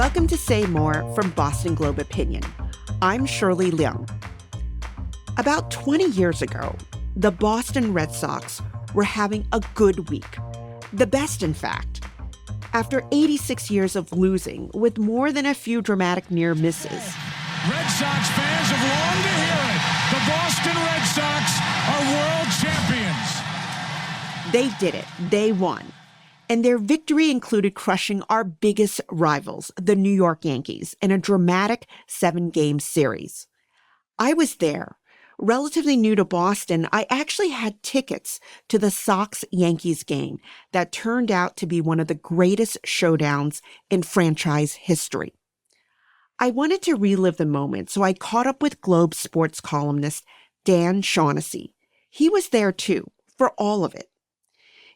Welcome to Say More from Boston Globe Opinion. I'm Shirley Leung. About 20 years ago, the Boston Red Sox were having a good week. The best, in fact. After 86 years of losing, with more than a few dramatic near misses. Red Sox fans have longed to hear it. The Boston Red Sox are world champions. They did it. They won. And their victory included crushing our biggest rivals, the New York Yankees, in a dramatic 7-game series. I was there. Relatively new to Boston, I actually had tickets to the Sox-Yankees game that turned out to be one of the greatest showdowns in franchise history. I wanted to relive the moment, so I caught up with Globe sports columnist Dan Shaughnessy. He was there too, for all of it.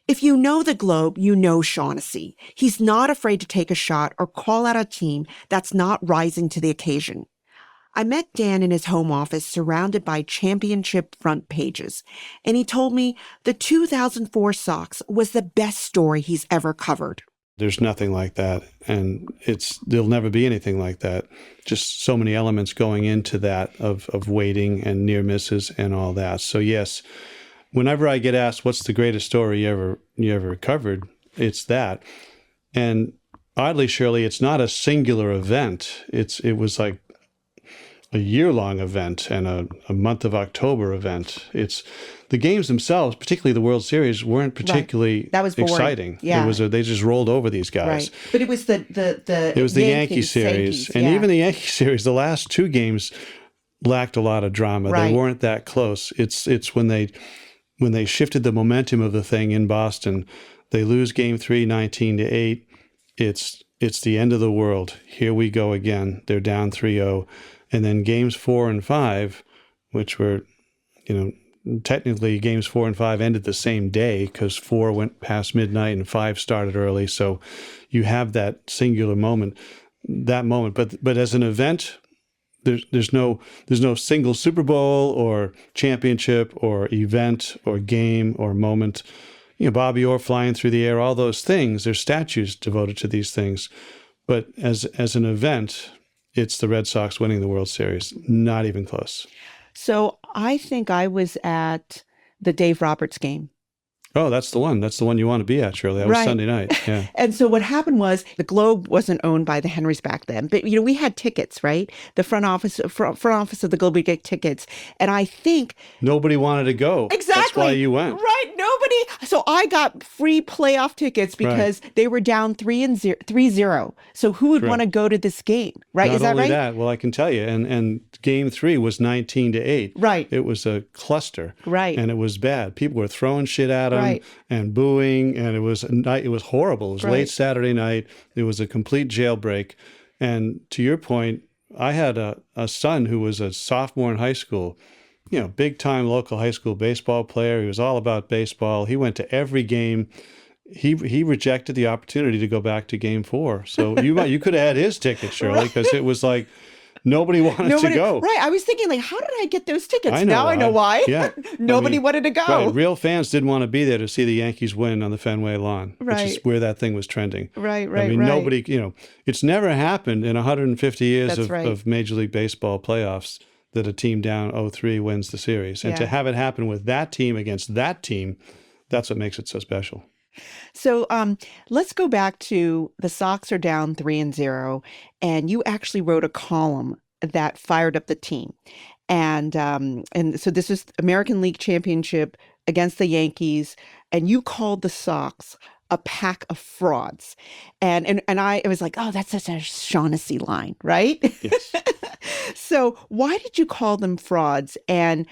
If you know the Globe, you know Shaughnessy. He's not afraid to take a shot or call out a team that's not rising to the occasion. I met Dan in his home office surrounded by championship front pages, and he told me the 2004 Sox was the best story he's ever covered. There's nothing like that, and there'll never be anything like that. Just so many elements going into that of waiting and near misses and all that. So yes, whenever I get asked what's the greatest story you ever covered, it's that. And oddly, Shirley, it's not a singular event. It was like a year-long event and a month of October event. It's the games themselves, particularly the World Series, weren't particularly That was boring. exciting. Yeah. They just rolled over these guys. Right. But it was the Yankee series. And even the Yankee series, the last two games lacked a lot of drama. Right. They weren't that close. It's when they shifted the momentum of the thing in Boston. They lose game 3, 19-8. It's the end of the world. Here we go again. They're down 3-0. And then games 4 and 5, which were, technically games 4 and 5 ended the same day because 4 went past midnight and 5 started early. So you have that singular moment, But as an event, there's no single Super Bowl or championship or event or game or moment. Bobby Orr flying through the air, all those things. There's statues devoted to these things. But as an event, it's the Red Sox winning the World Series. Not even close. So I think I was at the Dave Roberts game. Oh, that's the one. That's the one you want to be at, Shirley. That was Sunday night. Yeah. And so what happened was the Globe wasn't owned by the Henrys back then, but we had tickets, right? The front office of the Globe would get tickets, and I think nobody wanted to go. Exactly. That's why you went. Right. Nobody. So I got free playoff tickets because they were down 3-0. So who would want to go to this game, right? Not Is that only right? that, well, I can tell you, and game 3 was 19-8. Right. It was a cluster. Right. And it was bad. People were throwing shit at them and booing, and it was horrible. It was late Saturday night. It was a complete jailbreak. And to your point, I had a son who was a sophomore in high school, big time local high school baseball player. He was all about baseball. He went to every game. He rejected the opportunity to go back to game 4. So you could have had his ticket, Shirley, because it was like nobody wanted to go. Right. I was thinking, how did I get those tickets? I know why. Yeah. Nobody wanted to go. Right. Real fans didn't want to be there to see the Yankees win on the Fenway lawn, which is where that thing was trending. Right. Nobody, it's never happened in 150 years of Major League Baseball playoffs that a team down 0-3 wins the series. And to have it happen with that team against that team, that's what makes it so special. So let's go back to the Sox are down 3-0, and you actually wrote a column that fired up the team. And so this is American League Championship against the Yankees, and you called the Sox a pack of frauds. And I was like, oh, that's such a Shaughnessy line, right? Yes. So why did you call them frauds? And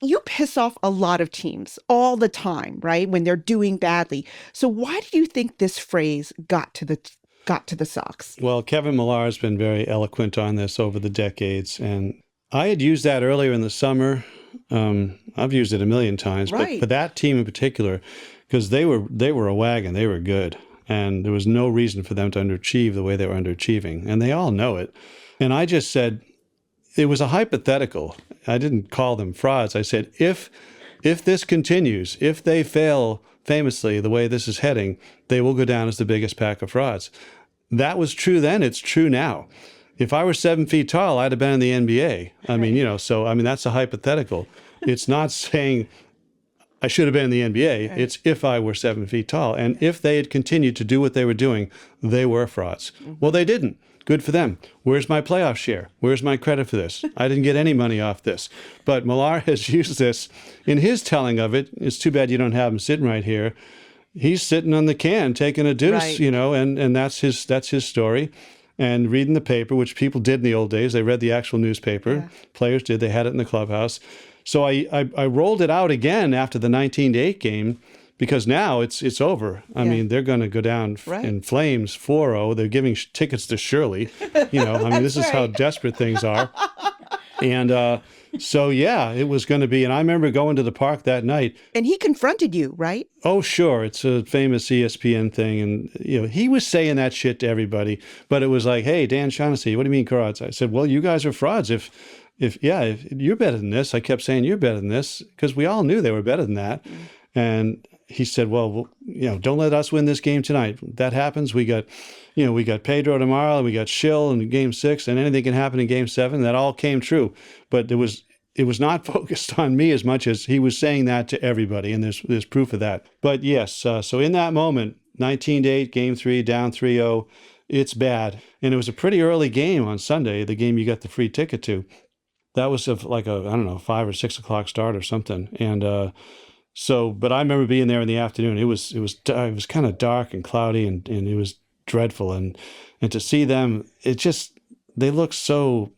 you piss off a lot of teams all the time, right? When they're doing badly. So why do you think this phrase got to the Sox? Well, Kevin Millar has been very eloquent on this over the decades, and I had used that earlier in the summer. I've used it a million times, but for that team in particular, because they were a wagon, they were good, and there was no reason for them to underachieve the way they were underachieving, and they all know it. And I just said, it was a hypothetical. I didn't call them frauds. I said, if this continues, if they fail famously the way this is heading, they will go down as the biggest pack of frauds. that was true then. It's true now. If I were 7 feet tall, I'd have been in the NBA. I mean, that's a hypothetical. It's not saying I should have been in the NBA. Right. It's if I were 7 feet tall. And if they had continued to do what they were doing, they were frauds. Mm-hmm. Well, they didn't. Good for them. Where's my playoff share? Where's my credit for this? I didn't get any money off this. But Millar has used this in his telling of it. It's too bad you don't have him sitting right here. He's sitting on the can taking a deuce, right. And that's his story. And reading the paper, which people did in the old days. They read the actual newspaper. Yeah. Players did. They had it in the clubhouse. So I rolled it out again after the 19-8 game because now it's over. I mean, they're going to go down in flames 4-0. They're giving tickets to Shirley. This is how desperate things are. And it was going to be. And I remember going to the park that night. And he confronted you, right? Oh, sure. It's a famous ESPN thing. And, he was saying that shit to everybody. But it was like, hey, Dan Shaughnessy, what do you mean frauds? I said, well, you guys are frauds. If you're better than this, I kept saying you're better than this because we all knew they were better than that. Mm. And he said, well, don't let us win this game tonight. If that happens, we got Pedro tomorrow, and we got Schill in Game 6, and anything can happen in Game 7. That all came true, but it was not focused on me as much as he was saying that to everybody, and there's proof of that. But yes, so in that moment, 19-8, Game 3, down 3-0, it's bad, and it was a pretty early game on Sunday, the game you got the free ticket to. That was like a 5 or 6 o'clock start or something, and. But I remember being there in the afternoon. It was kind of dark and cloudy, and it was dreadful. And to see them, they look so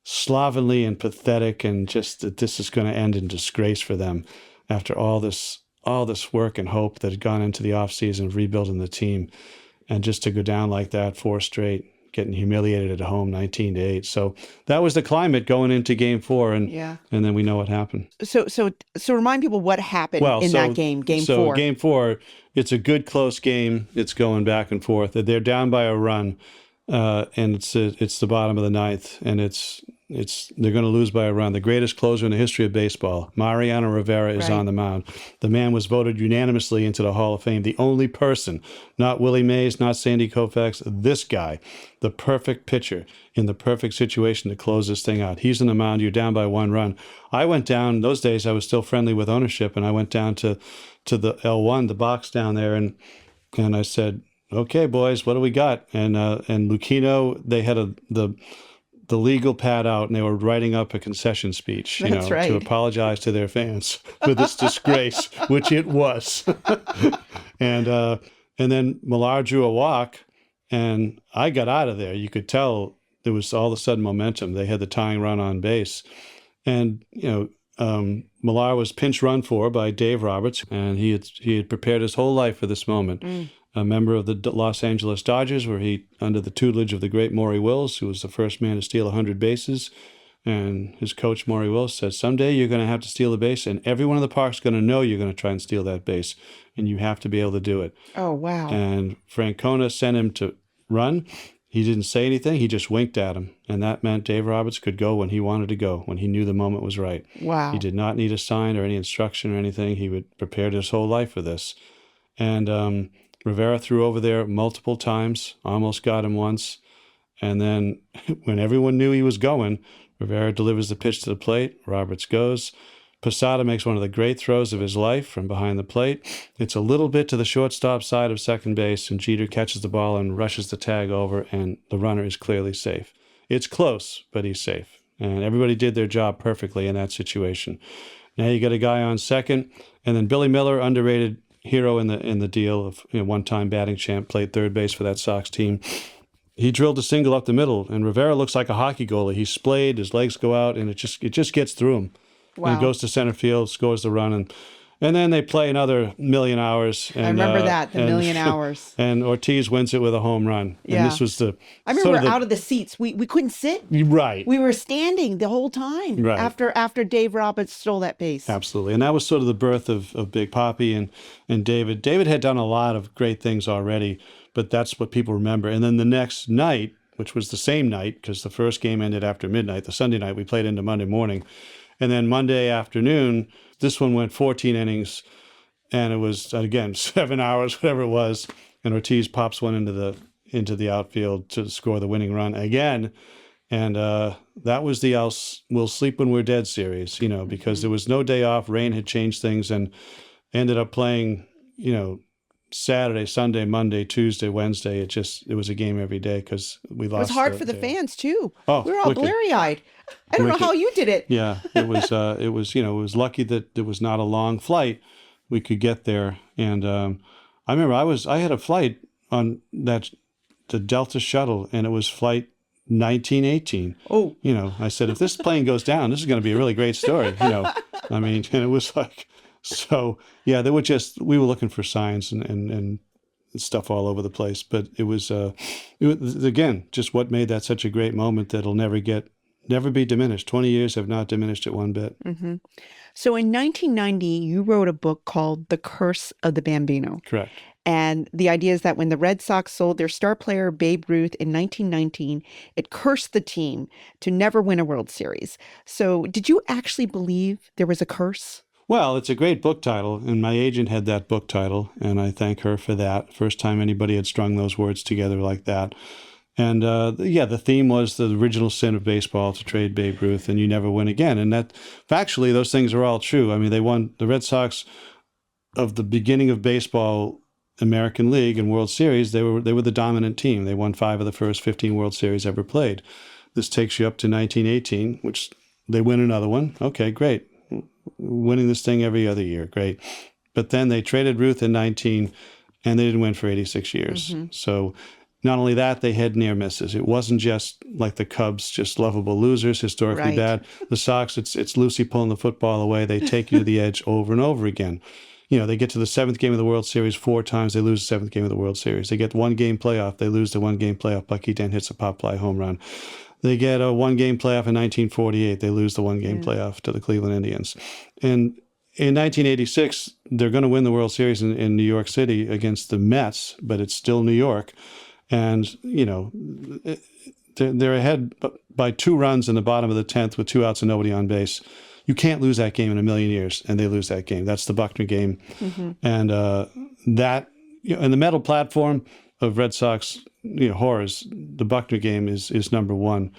slovenly and pathetic, and just that this is going to end in disgrace for them after all this work and hope that had gone into the offseason of rebuilding the team, and just to go down like that 4 straight. Getting humiliated at home, 19-8. So that was the climate going into Game 4, and then we know what happened. So remind people what happened in that game, Game 4. So Game 4, it's a good close game. It's going back and forth. They're down by a run, and it's the bottom of the ninth, and they're going to lose by a run. The greatest closer in the history of baseball, Mariano Rivera, is on the mound. The man was voted unanimously into the Hall of Fame. The only person, not Willie Mays, not Sandy Koufax, this guy, the perfect pitcher in the perfect situation to close this thing out. He's on the mound. You're down by 1 run. I went down. Those days I was still friendly with ownership, and I went down to the L1, the box down there, and I said, "Okay, boys, what do we got?" And Lucchino, they had the legal pad out, and they were writing up a concession speech, to apologize to their fans for this disgrace, which it was. And then Millar drew a walk, and I got out of there. You could tell there was all of a sudden momentum. They had the tying run on base, and Millar was pinch run for by Dave Roberts, and he had prepared his whole life for this moment. Mm. A member of the Los Angeles Dodgers, where he, under the tutelage of the great Maury Wills, who was the first man to steal 100 bases, and his coach, Maury Wills, said, someday you're going to have to steal a base, and everyone in the park's going to know you're going to try and steal that base, and you have to be able to do it. Oh, wow. And Francona sent him to run. He didn't say anything. He just winked at him, and that meant Dave Roberts could go when he wanted to go, when he knew the moment was right. Wow. He did not need a sign or any instruction or anything. He would prepared his whole life for this. And Rivera threw over there multiple times, almost got him once. And then when everyone knew he was going, Rivera delivers the pitch to the plate. Roberts goes. Posada makes one of the great throws of his life from behind the plate. It's a little bit to the shortstop side of second base, and Jeter catches the ball and rushes the tag over, and the runner is clearly safe. It's close, but he's safe. And everybody did their job perfectly in that situation. Now you got a guy on second, and then Billy Miller, underrated hero in the deal of one-time batting champ, played third base for that Sox team. He drilled a single up the middle, and Rivera looks like a hockey goalie. He's splayed, his legs go out, and it just gets through him. Wow. And goes to center field, scores the run, and then they play another million hours. And, I remember that, the million hours. And Ortiz wins it with a home run. Yeah. And this was I remember out of the seats. We couldn't sit. Right. We were standing the whole time after Dave Roberts stole that base. Absolutely. And that was sort of the birth of Big Papi and David. David had done a lot of great things already, but that's what people remember. And then the next night, which was the same night, because the first game ended after midnight, the Sunday night, we played into Monday morning. And then Monday afternoon, this one went 14 innings, and it was, again, 7 hours, whatever it was, and Ortiz pops one into into the outfield to score the winning run again. And that was the we'll sleep when we're dead series, because there was no day off. Rain had changed things and ended up playing, Saturday, Sunday, Monday, Tuesday, Wednesday. It was a game every day because we lost. It was hard for the fans too. Oh, we were all wicked. bleary-eyed. I don't know how you did it. Yeah, it was. It was lucky that it was not a long flight. We could get there, and I remember I had a flight on the Delta shuttle, and it was flight 1918. Oh, I said, if this plane goes down, this is going to be a really great story. I mean, and it was like, so yeah, we were looking for signs and stuff all over the place, but it was again, just what made that such a great moment that'll never be diminished. 20 years have not diminished it one bit. Mm-hmm. So in 1990, you wrote a book called The Curse of the Bambino. Correct. And the idea is that when the Red Sox sold their star player Babe Ruth in 1919, it cursed the team to never win a World Series. So did you actually believe there was a curse? Well, it's a great book title, and my agent had that book title, and I thank her for that. First time anybody had strung those words together like that. And the theme was the original sin of baseball, to trade Babe Ruth and you never win again. And that factually, those things are all true. I mean, they won the Red Sox of the beginning of baseball, American League and World Series. They were the dominant team. They won 5 of the first 15 World Series ever played. This takes you up to 1918, which they win another one. Okay, great. Winning this thing every other year. Great. But then they traded Ruth in 19 and they didn't win for 86 years. Mm-hmm. So not only that, they had near misses. It wasn't just like the Cubs, just lovable losers, historically bad. The Sox, it's Lucy pulling the football away. They take you to the edge over and over again. They get to the 7th game of the World Series 4 times. They lose the 7th game of the World Series. They get 1-game playoff. They lose the 1-game playoff. Bucky Dent hits a pop fly home run. They get a 1-game playoff in 1948. They lose the 1-game playoff to the Cleveland Indians. And in 1986, they're going to win the World Series in New York City against the Mets, but it's still New York. And, they're ahead by 2 runs in the bottom of the 10th with 2 outs and nobody on base. You can't lose that game in a million years, and they lose that game. That's the Buckner game. Mm-hmm. And and the metal platform of Red Sox horrors, the Buckner game is number 1.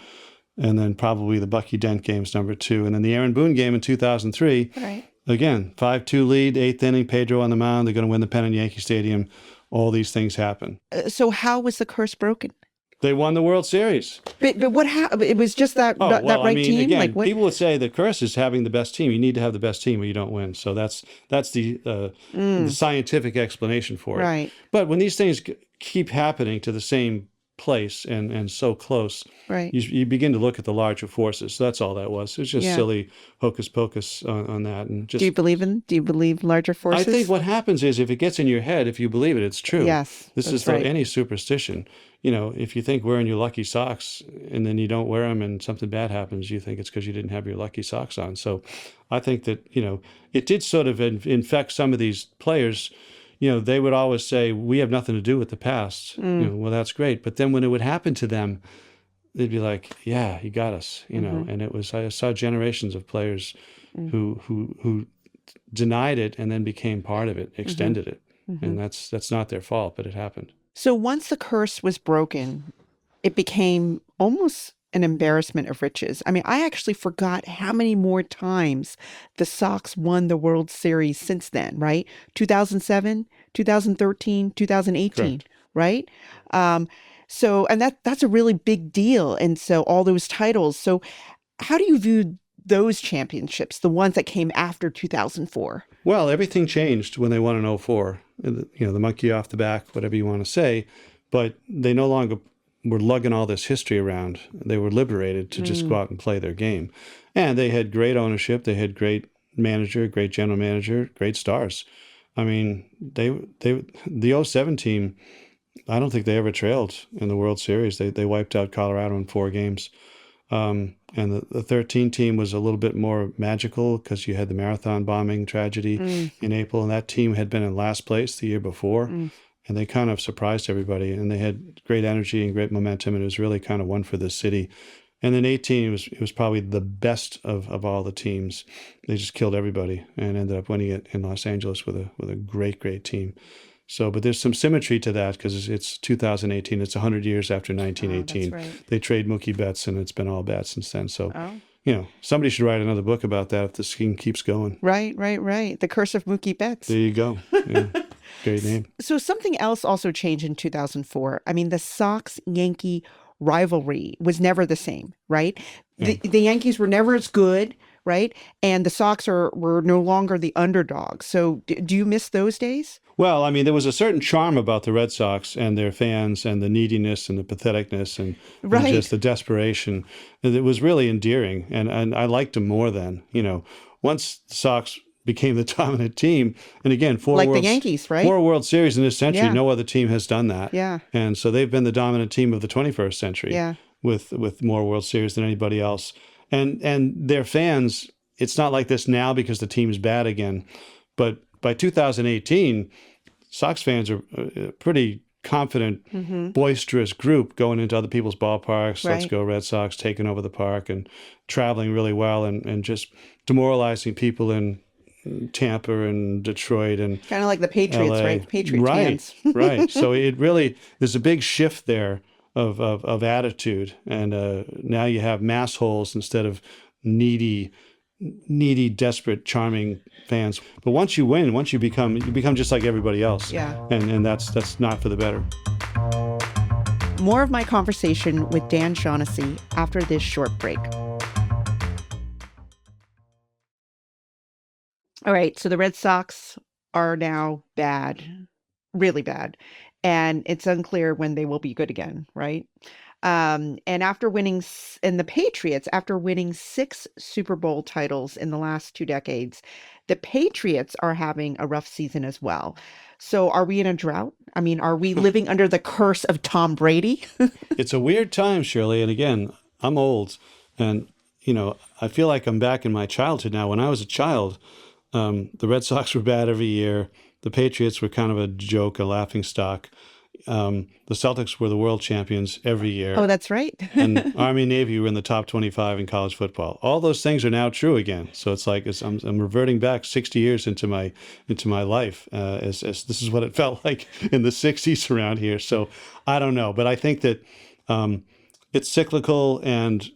And then probably the Bucky Dent game is number 2. And then the Aaron Boone game in 2003, again, 5-2 lead, 8th inning, Pedro on the mound. They're going to win the pen in Yankee Stadium. All these things happen. So how was the curse broken? They won the World Series. But what happened? It was just that team? Again, people would say the curse is having the best team. You need to have the best team or you don't win. So that's the scientific explanation for it. Right. But when these things keep happening to the same place and so close, you begin to look at the larger forces. So that's all that was. It was just silly hocus pocus on that. And just, do you believe larger forces? I think what happens is if it gets in your head, if you believe it, it's true. Yes. This is like any superstition. If you think wearing your lucky socks and then you don't wear them and something bad happens, you think it's because you didn't have your lucky socks on. So I think that, it did sort of infect some of these players. They would always say, we have nothing to do with the past. Well, that's great. But then when it would happen to them, they'd be like, yeah, you got us, and I saw generations of players who denied it and then became part of it, extended it. And that's not their fault, but it happened. So once the curse was broken, it became almost an embarrassment of riches. I mean, I actually forgot how many more times the Sox won the World Series since then, right? 2007, 2013, 2018, correct, right? So, and that's a really big deal. And so all those titles. So how do you view those championships, the ones that came after 2004? Well, everything changed when they won in 2004. The monkey off the back, whatever you want to say. But they no longer were lugging all this history around. They were liberated to just go out and play their game. And they had great ownership. They had great manager, great general manager, great stars. I mean, the 07 team, I don't think they ever trailed in the World Series. They wiped out Colorado in 4 games. And the 13 team was a little bit more magical because you had the marathon bombing tragedy in April, and that team had been in last place the year before, and they kind of surprised everybody, and they had great energy and great momentum, and it was really kind of one for the city. And then 18, it was probably the best of all the teams. They just killed everybody and ended up winning it in Los Angeles with a great, great team. So, but there's some symmetry to that because it's 2018. It's 100 years after 1918. that's right. They trade Mookie Betts, and it's been all bad since then. So, Oh. somebody should write another book about that if the scheme keeps going. Right. The Curse of Mookie Betts. There you go. Yeah. Great name. So something else also changed in 2004. I mean, the Sox-Yankee rivalry was never the same, right? The Yankees were never as good, right? And the Sox were no longer the underdogs. So do you miss those days? Well, I mean, there was a certain charm about the Red Sox and their fans and the neediness and the patheticness and just the desperation. It was really endearing, and I liked them more then. Once the Sox became the dominant team, and again, the Yankees, right? 4 World Series in this century. Yeah. No other team has done that. Yeah. And so they've been the dominant team of the 21st century. Yeah. With more World Series than anybody else. And their fans, it's not like this now because the team's bad again. But by 2018, Sox fans are a pretty confident, boisterous group going into other people's ballparks. Right. Let's go Red Sox, taking over the park and traveling really well and just demoralizing people in Tampa and Detroit and kind of like the Patriots, LA. right? Patriots fans. Right. So there's a big shift there of attitude, and now you have mass holes instead of needy, desperate, charming fans. But once you win, you become just like everybody else. Yeah. And that's not for the better. More of my conversation with Dan Shaughnessy after this short break. All right, so the Red Sox are now bad, really bad, and it's unclear when they will be good again, right? And after winning, and the Patriots, after winning 6 Super Bowl titles in the last 2 decades, the Patriots are having a rough season as well. So are we in a drought? I mean, are we living under the curse of Tom Brady? It's a weird time, Shirley. And again, I'm old, and I feel like I'm back in my childhood now. When I was a child, the Red Sox were bad every year. The Patriots were kind of a joke, a laughing stock. The Celtics were the world champions every year. Oh, that's right. And Army and Navy were in the top 25 in college football. All those things are now true again. So it's like I'm reverting back 60 years into my life, as this is what it felt like in the 60s around here. So I don't know, but I think that it's cyclical, and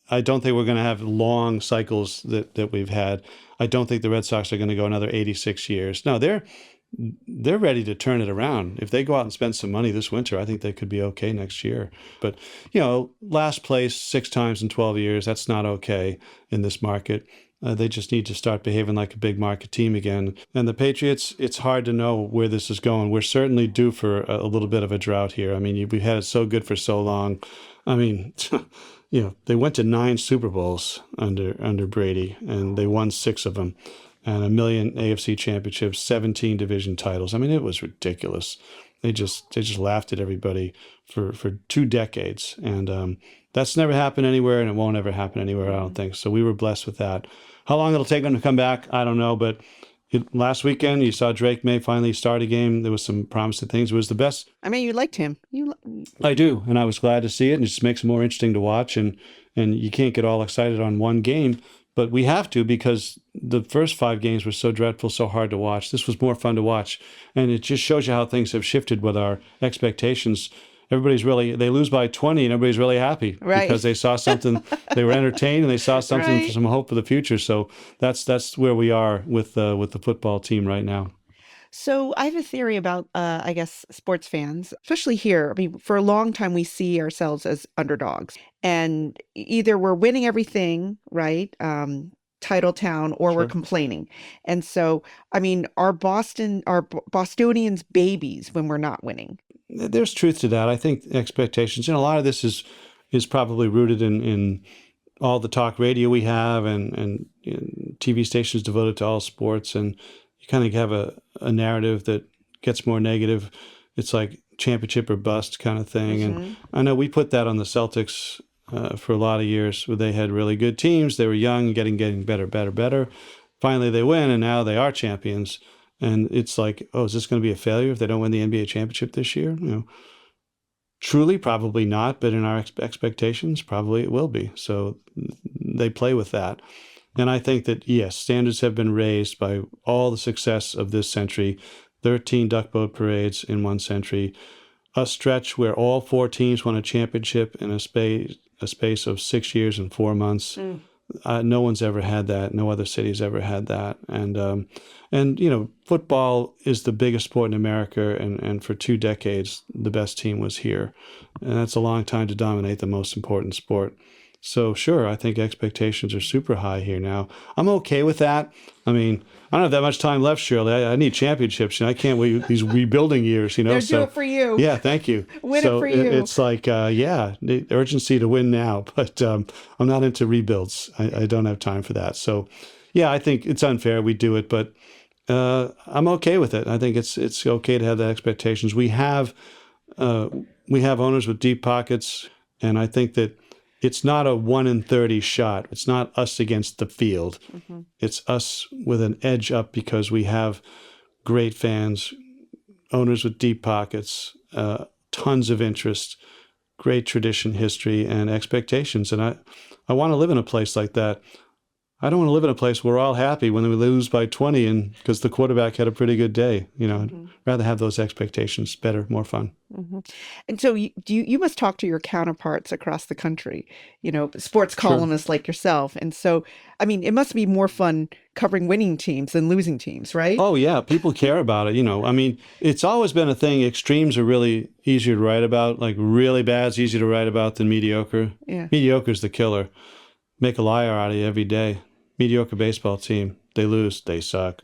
I don't think we're going to have long cycles that we've had. I don't think the Red Sox are going to go another 86 years. No, they're ready to turn it around. If they go out and spend some money this winter, I think they could be okay next year. But, last place 6 times in 12 years, that's not okay in this market. They just need to start behaving like a big market team again. And the Patriots, it's hard to know where this is going. We're certainly due for a little bit of a drought here. I mean, we've had it so good for so long. I mean, they went to 9 Super Bowls under Brady, and they won 6 of them, and 1 million AFC championships, 17 division titles. I mean, it was ridiculous. They just laughed at everybody for 2 decades, and that's never happened anywhere, and it won't ever happen anywhere, I don't think. So we were blessed with that. How long it'll take them to come back, I don't know, but last weekend, you saw Drake May finally start a game. There was some promising things. It was the best. I mean, you liked him. I do, and I was glad to see it, and it just makes it more interesting to watch, and you can't get all excited on one game, but we have to, because the first 5 games were so dreadful, so hard to watch. This was more fun to watch, and it just shows you how things have shifted with our expectations. They lose by 20 and everybody's really happy, right? Because they saw something, they were entertained, and they saw something right. for some hope for the future. So that's where we are with the football team right now. So I have a theory about, I guess, sports fans, especially here. I mean, for a long time, we see ourselves as underdogs, and either we're winning everything, right? Title town, or we're complaining. And so, I mean, are Bostonians babies when we're not winning? There's truth to that. I think expectations, a lot of this is probably rooted in all the talk radio we have and TV stations devoted to all sports, and you kind of have a narrative that gets more negative. It's like championship or bust kind of thing. Mm-hmm. And I know we put that on the Celtics for a lot of years, where they had really good teams. They were young, getting better. Finally, they win, and now they are champions. And it's like, oh, is this going to be a failure if they don't win the NBA championship this year? Truly, probably not. But in our expectations, probably it will be. So they play with that. And I think that, yes, standards have been raised by all the success of this century. 13 duck boat parades in one century, a stretch where all 4 teams won a championship in a space of 6 years and 4 months. No one's ever had that. No other city's ever had that. And football is the biggest sport in America, and for 2 decades, the best team was here. And that's a long time to dominate the most important sport. So sure, I think expectations are super high here now. I'm okay with that. I mean, I don't have that much time left, Shirley. I need championships, and I can't wait these rebuilding years, They'll So do it for you. yeah, thank you. Win it for you. It's like, the urgency to win now, but I'm not into rebuilds. I don't have time for that. So yeah, I think it's unfair we do it, but I'm okay with it. I think it's okay to have the expectations. We have owners with deep pockets, and I think that it's not a 1 in 30 shot. It's not us against the field. It's us with an edge up because we have great fans, owners with deep pockets, tons of interest, great tradition, history, and expectations. And I want to live in a place like that. I don't want to live in a place where we're all happy when we lose by 20 and because the quarterback had a pretty good day. I'd rather have those expectations. Better, more fun. And so you must talk to your counterparts across the country, sports columnists like yourself. And so, I mean, it must be more fun covering winning teams than losing teams, right? Oh, yeah. People care about it. I mean, it's always been a thing. Extremes are really easier to write about. Like really bad's easier to write about than mediocre. Yeah. Mediocre's the killer. Make a liar out of you every day. Mediocre baseball team. They lose. They suck.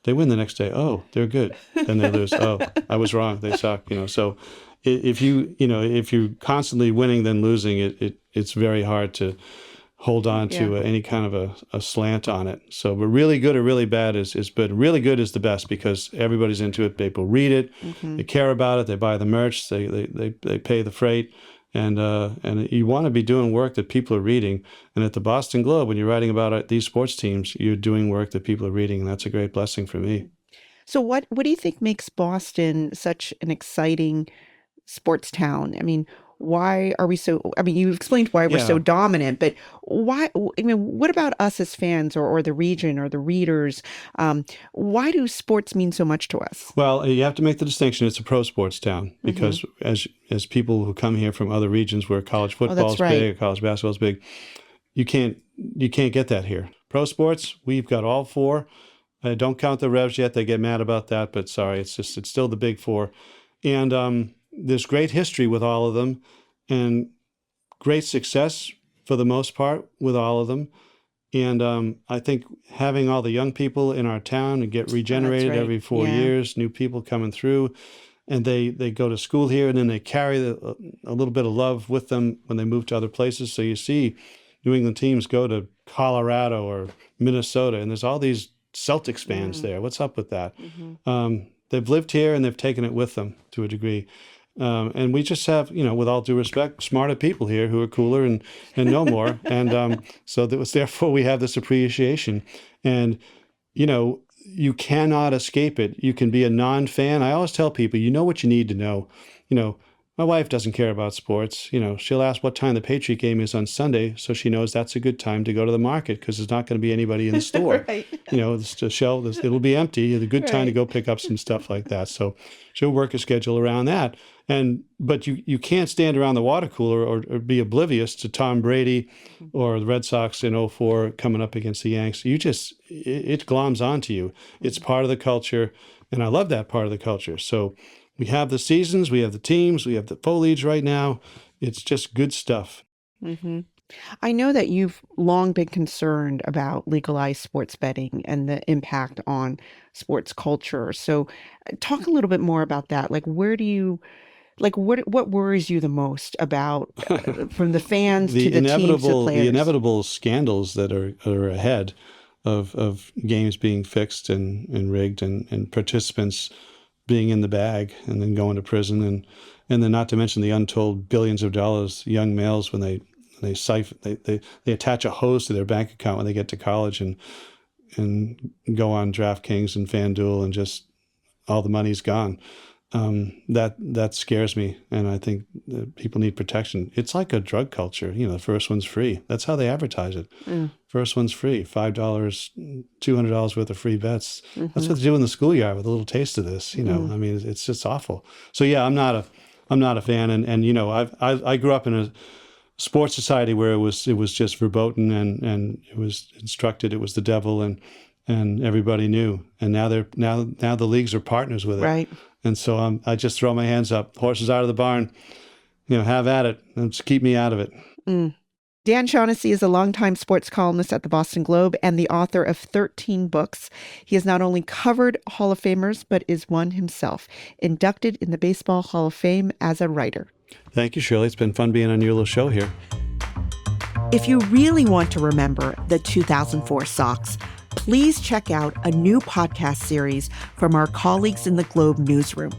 They win the next day. Oh, they're good. Then they lose. Oh, I was wrong. They suck. So if you're constantly winning then losing, it's very hard to hold on to any kind of a slant on it. So, but really good or really bad is good. Really good is the best because everybody's into it. People read it. They care about it. They buy the merch. They pay the freight. And you want to be doing work that people are reading. And at the Boston Globe, when you're writing about these sports teams, you're doing work that people are reading, and that's a great blessing for me. So what do you think makes Boston such an exciting sports town? I mean, why are we so, I mean, you explained why we're so dominant, but why, I mean, what about us as fans or the region or the readers? Why do sports mean so much to us? Well, you have to make the distinction. It's a pro sports town because as people who come here from other regions where college football is big or college basketball is big, you can't get that here. Pro sports, we've got all 4. Don't count the Revs yet. They get mad about that, but sorry, it's still the big 4. And there's great history with all of them and great success for the most part with all of them. And I think having all the young people in our town and get regenerated every 4 years, new people coming through, and they go to school here and then they carry a little bit of love with them when they move to other places. So you see New England teams go to Colorado or Minnesota, and there's all these Celtics fans there. What's up with that? They've lived here and they've taken it with them to a degree. And we just have, with all due respect, smarter people here who are cooler and know more. And so therefore we have this appreciation. And, you cannot escape it. You can be a non-fan. I always tell people, you know what you need to know. My wife doesn't care about sports. She'll ask what time the Patriot game is on Sunday, so she knows that's a good time to go to the market because there's not going to be anybody in the store. Right. The shelf, it'll be empty. It's a good time to go pick up some stuff like that. So she'll work a schedule around that. But you can't stand around the water cooler or be oblivious to Tom Brady or the Red Sox in '04 coming up against the Yanks. It gloms onto you. It's part of the culture, and I love that part of the culture. So we have the seasons, we have the teams, we have the foliage right now. It's just good stuff. I know that you've long been concerned about legalized sports betting and the impact on sports culture. So talk a little bit more about that. Like, what worries you the most about from the fans to the teams to players? The inevitable scandals that are ahead of games being fixed and rigged and participants being in the bag and then going to prison and then not to mention the untold billions of dollars young males when they attach a hose to their bank account when they get to college and go on DraftKings and FanDuel and just all the money's gone. that scares me, and I think that people need protection. It's like a drug culture. The first one's free. That's how they advertise it. First one's free. $5, $200 worth of free bets. That's what they do in the schoolyard with a little taste of this. I mean, it's just awful. So yeah, I'm not a fan. And I grew up in a sports society where it was just verboten and it was instructed it was the devil and everybody knew. And now the leagues are partners with it. Right. And so I just throw my hands up. Horses out of the barn. Have at it. And just keep me out of it. Dan Shaughnessy is a longtime sports columnist at the Boston Globe and the author of 13 books. He has not only covered Hall of Famers, but is one himself, inducted in the Baseball Hall of Fame as a writer. Thank you, Shirley. It's been fun being on your little show here. If you really want to remember the 2004 Sox, please check out a new podcast series from our colleagues in the Globe newsroom.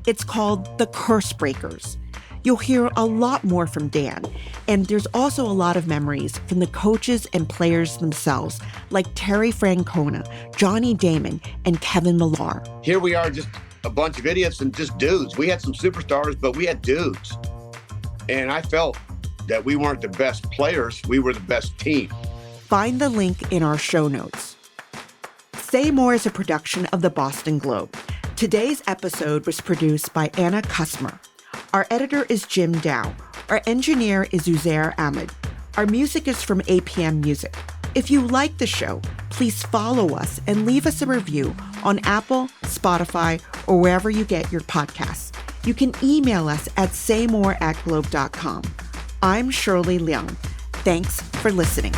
It's called The Curse Breakers. You'll hear a lot more from Dan, and there's also a lot of memories from the coaches and players themselves, like Terry Francona, Johnny Damon, and Kevin Millar. Here we are, just a bunch of idiots and just dudes. We had some superstars, but we had dudes. And I felt that we weren't the best players, we were the best team. Find the link in our show notes. Say More is a production of the Boston Globe. Today's episode was produced by Anna Kusmer. Our editor is Jim Dow. Our engineer is Uzair Ahmed. Our music is from APM Music. If you like the show, please follow us and leave us a review on Apple, Spotify, or wherever you get your podcasts. You can email us at saymore@globe.com. I'm Shirley Leung. Thanks for listening.